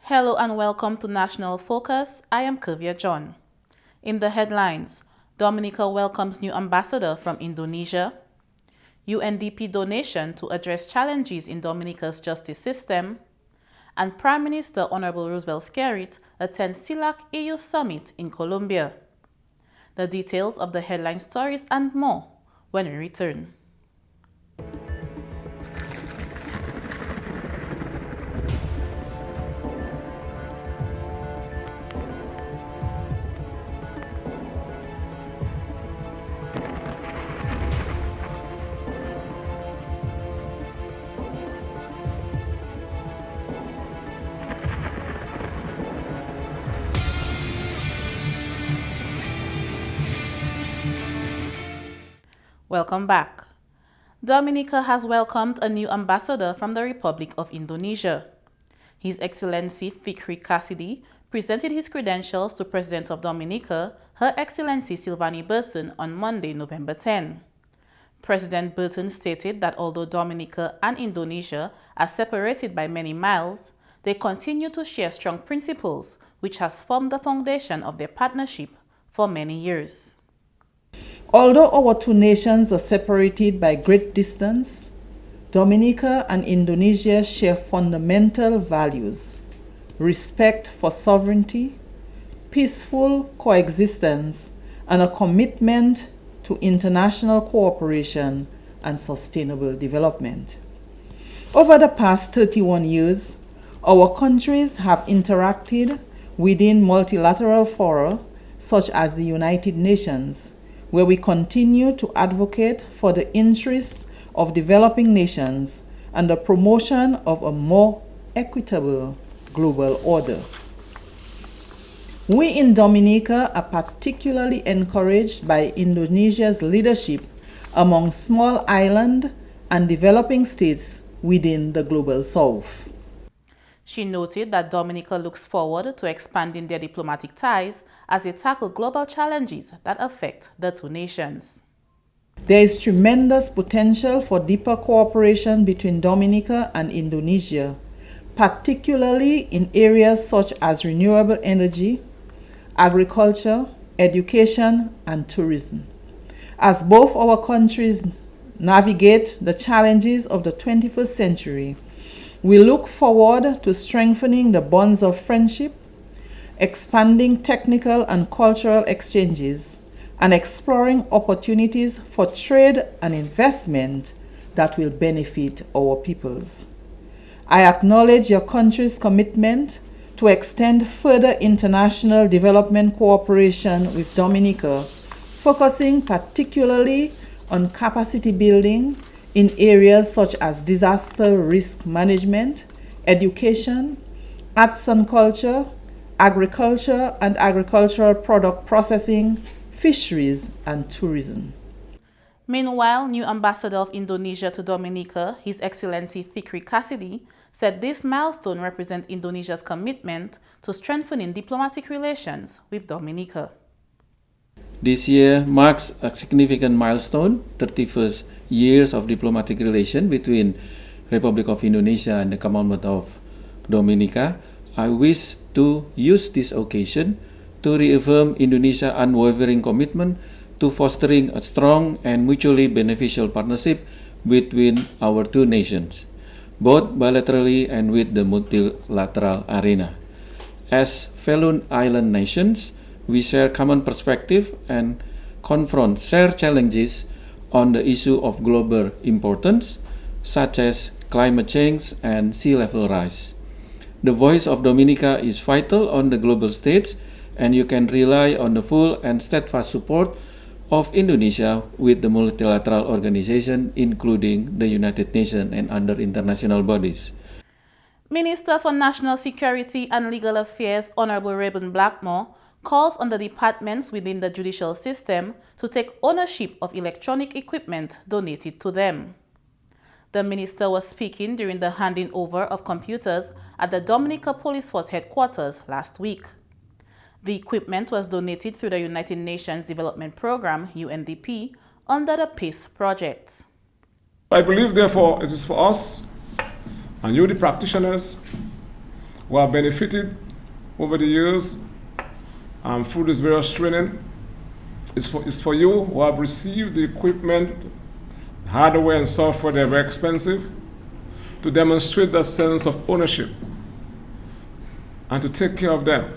Hello and welcome to National Focus. I am Curvia John. In the headlines, Dominica welcomes new ambassador from Indonesia. UNDP donation to address challenges in Dominica's justice system. And Prime Minister Honorable Roosevelt Skerrit attends CELAC-EU summit in Colombia. The details of the headline stories and more when we return. Welcome back. Dominica has welcomed a new ambassador from the Republic of Indonesia. His Excellency Fikri Cassidy presented his credentials to President of Dominica, Her Excellency Sylvanie Burton, on Monday, November 10. President Burton stated that although Dominica and Indonesia are separated by many miles, they continue to share strong principles, which has formed the foundation of their partnership for many years. Although our two nations are separated by great distance, Dominica and Indonesia share fundamental values: respect for sovereignty, peaceful coexistence, and a commitment to international cooperation and sustainable development. Over the past 31 years, our countries have interacted within multilateral fora such as the United Nations, where we continue to advocate for the interests of developing nations and the promotion of a more equitable global order. We in Dominica are particularly encouraged by Indonesia's leadership among small island and developing states within the Global South. She noted that Dominica looks forward to expanding their diplomatic ties as they tackle global challenges that affect the two nations. There is tremendous potential for deeper cooperation between Dominica and Indonesia, particularly in areas such as renewable energy, agriculture, education, and tourism. As both our countries navigate the challenges of the 21st century, we look forward to strengthening the bonds of friendship, expanding technical and cultural exchanges, and exploring opportunities for trade and investment that will benefit our peoples. I acknowledge your country's commitment to extend further international development cooperation with Dominica, focusing particularly on capacity building in areas such as disaster risk management, education, arts and culture, agriculture and agricultural product processing, fisheries, and tourism. Meanwhile, new ambassador of Indonesia to Dominica, His Excellency Fikri Cassidy, said this milestone represents Indonesia's commitment to strengthening diplomatic relations with Dominica. This year marks a significant milestone, 31st years of diplomatic relation between Republic of Indonesia and the Commonwealth of Dominica. I wish to use this occasion to reaffirm Indonesia's unwavering commitment to fostering a strong and mutually beneficial partnership between our two nations, both bilaterally and with the multilateral arena. As fellow island nations, we share common perspective and confront shared challenges on the issue of global importance, such as climate change and sea level rise. The voice of Dominica is vital on the global stage, and you can rely on the full and steadfast support of Indonesia with the multilateral organization, including the United Nations and other international bodies. Minister for National Security and Legal Affairs Honorable Reuben Blackmore calls on the departments within the judicial system to take ownership of electronic equipment donated to them. The minister was speaking during the handing over of computers at the Dominica Police Force headquarters last week. The equipment was donated through the United Nations Development Program, UNDP, under the PACE project. I believe, therefore, it is for us and you, the practitioners, who have benefited over the years through this various training. It's for you who have received the equipment, hardware and software that are very expensive, to demonstrate that sense of ownership and to take care of them.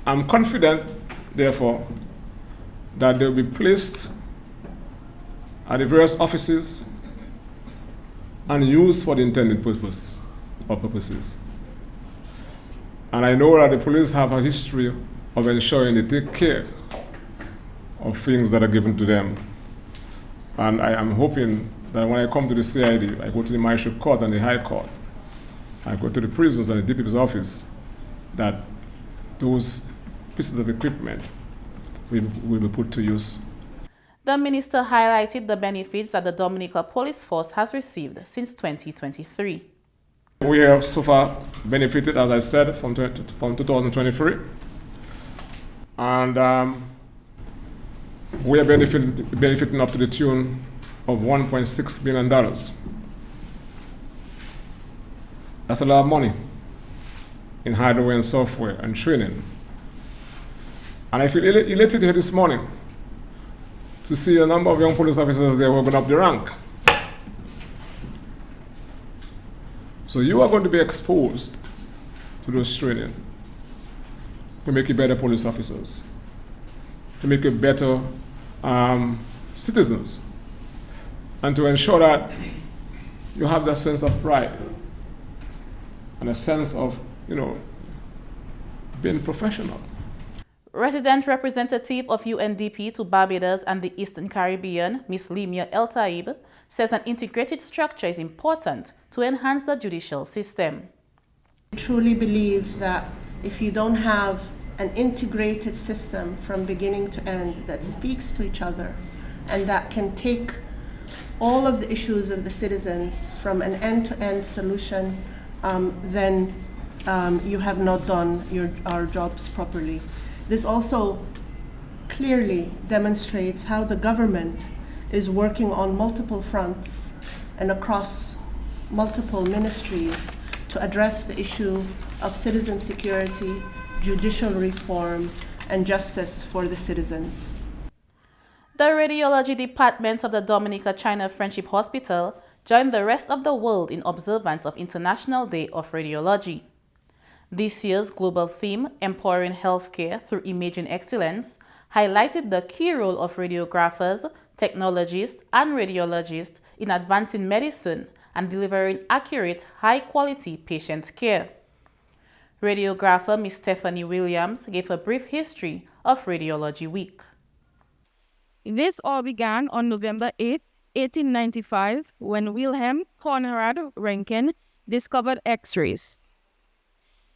I'm confident, therefore, that they will be placed at the various offices and used for the intended purpose or purposes. And I know that the police have a history of ensuring they take care of things that are given to them. And I am hoping that when I come to the CID, I go to the Magistrate Court and the High Court, I go to the prisons and the DPP's office, that those pieces of equipment will be put to use. The minister highlighted the benefits that the Dominica Police Force has received since 2023. We have so far benefited, as I said, from 2023. And we are benefiting up to the tune of $1.6 billion. That's a lot of money in hardware and software and training. And I feel elated here this morning to see a number of young police officers there who are going up the rank. So you are going to be exposed to those training to make you better police officers, to make you better citizens, and to ensure that you have that sense of pride and a sense of, being professional. Resident representative of UNDP to Barbados and the Eastern Caribbean, Ms. Limia El Taib, says an integrated structure is important to enhance the judicial system. I truly believe that if you don't have an integrated system from beginning to end that speaks to each other and that can take all of the issues of the citizens from an end-to-end solution, then you have not done our jobs properly. This also clearly demonstrates how the government is working on multiple fronts and across multiple ministries to address the issue of citizen security, judicial reform, and justice for the citizens. The Radiology Department of the Dominica China Friendship Hospital joined the rest of the world in observance of International Day of Radiology. This year's global theme, Empowering Healthcare Through Imaging Excellence, highlighted the key role of radiographers, technologists, and radiologists in advancing medicine and delivering accurate, high-quality patient care. Radiographer Ms. Stephanie Williams gave a brief history of Radiology Week. This all began on November 8, 1895, when Wilhelm Conrad Röntgen discovered X-rays.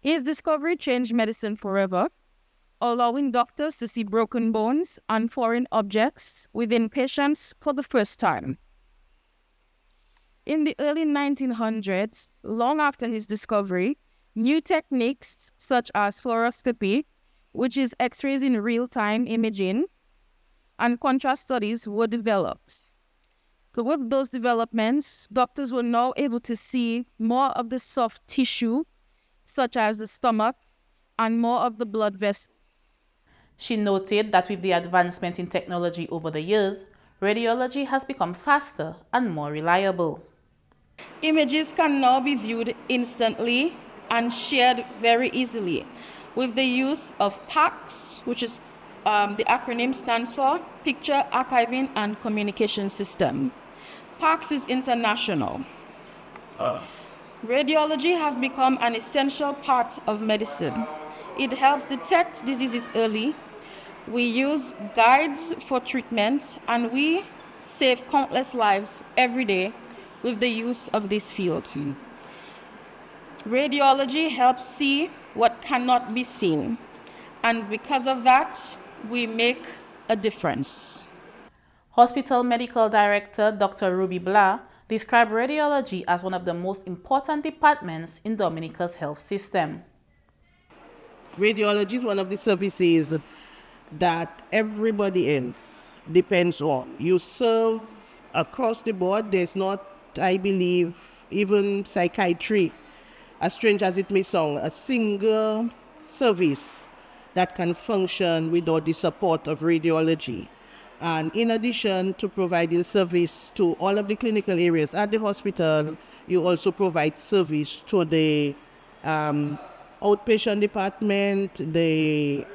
His discovery changed medicine forever, allowing doctors to see broken bones and foreign objects within patients for the first time. In the early 1900s, long after his discovery, new techniques such as fluoroscopy, which is X-rays in real-time imaging, and contrast studies were developed. So with those developments, doctors were now able to see more of the soft tissue, such as the stomach, and more of the blood vessels. She noted that with the advancement in technology over the years, radiology has become faster and more reliable. Images can now be viewed instantly and shared very easily with the use of PACS, which is the acronym stands for Picture Archiving and Communication System. PACS is international. Radiology has become an essential part of medicine. It helps detect diseases early. We use guides for treatment, and we save countless lives every day with the use of this field. Radiology helps see what cannot be seen, and because of that, we make a difference. Hospital Medical Director Dr. Ruby Blah described radiology as one of the most important departments in Dominica's health system. Radiology is one of the services that everybody else depends on. You serve across the board. There's not, I believe, even psychiatry as strange as it may sound, a single service that can function without the support of radiology. And in addition to providing service to all of the clinical areas at the hospital, you also provide service to the outpatient department, the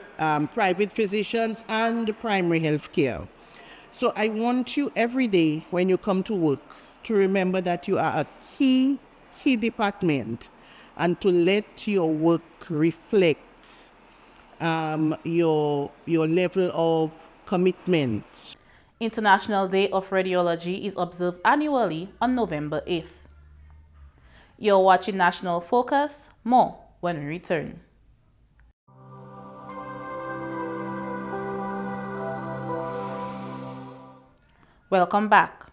private physicians, and the primary health care. So I want you every day when you come to work to remember that you are a key department, and to let your work reflect your level of commitment. International Day of Radiology is observed annually on November 8th. You're watching National Focus. More when we return. Welcome back.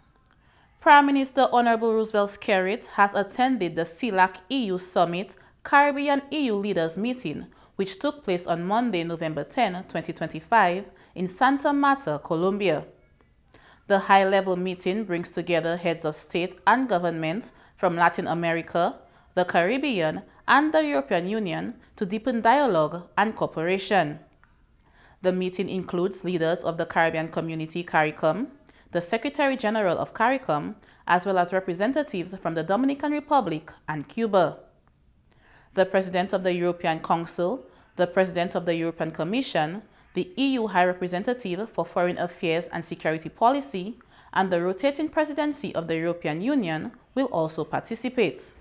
Prime Minister Honorable Roosevelt Skerrit has attended the CELAC-EU Summit Caribbean-EU Leaders Meeting, which took place on Monday, November 10, 2025, in Santa Marta, Colombia. The high-level meeting brings together heads of state and government from Latin America, the Caribbean, and the European Union to deepen dialogue and cooperation. The meeting includes leaders of the Caribbean Community CARICOM, the Secretary General of CARICOM, as well as representatives from the Dominican Republic and Cuba. The President of the European Council, the President of the European Commission, the EU High Representative for Foreign Affairs and Security Policy, and the rotating presidency of the European Union will also participate.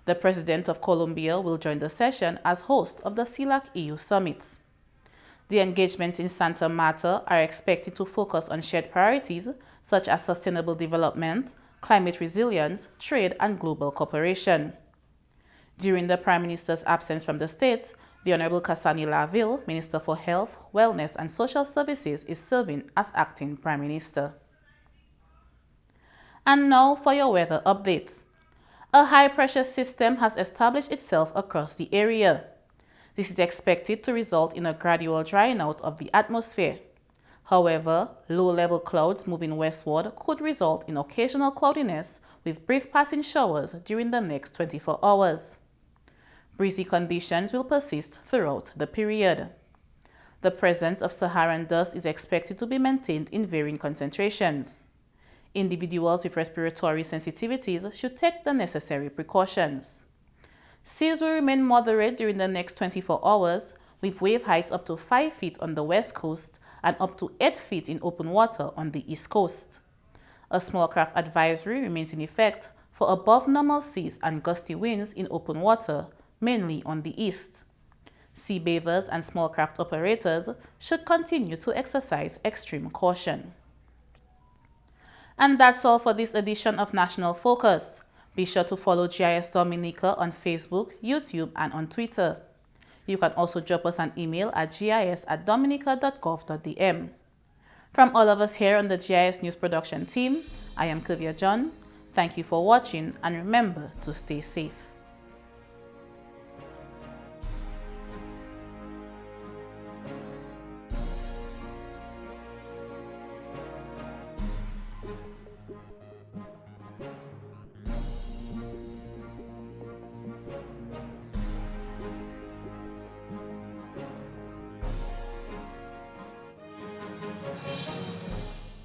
The President of Colombia will join the session as host of the CELAC-EU Summit. The engagements in Santa Marta are expected to focus on shared priorities such as sustainable development, climate resilience, trade, and global cooperation. During the Prime Minister's absence from the States, the Honorable Kasani Laville, Minister for Health, Wellness and Social Services, is serving as acting Prime Minister. And now for your weather update. A high-pressure system has established itself across the area. This is expected to result in a gradual drying out of the atmosphere. However, low-level clouds moving westward could result in occasional cloudiness with brief passing showers during the next 24 hours. Breezy conditions will persist throughout the period. The presence of Saharan dust is expected to be maintained in varying concentrations. Individuals with respiratory sensitivities should take the necessary precautions. Seas will remain moderate during the next 24 hours, with wave heights up to 5 feet on the west coast and up to 8 feet in open water on the east coast. A small craft advisory remains in effect for above normal seas and gusty winds in open water, mainly on the east. Sea bathers and small craft operators should continue to exercise extreme caution. And that's all for this edition of National Focus. Be sure to follow GIS Dominica on Facebook, YouTube, and on Twitter. You can also drop us an email at gis@dominica.gov.dm. From all of us here on the GIS News Production team, I am Curvia John. Thank you for watching, and remember to stay safe.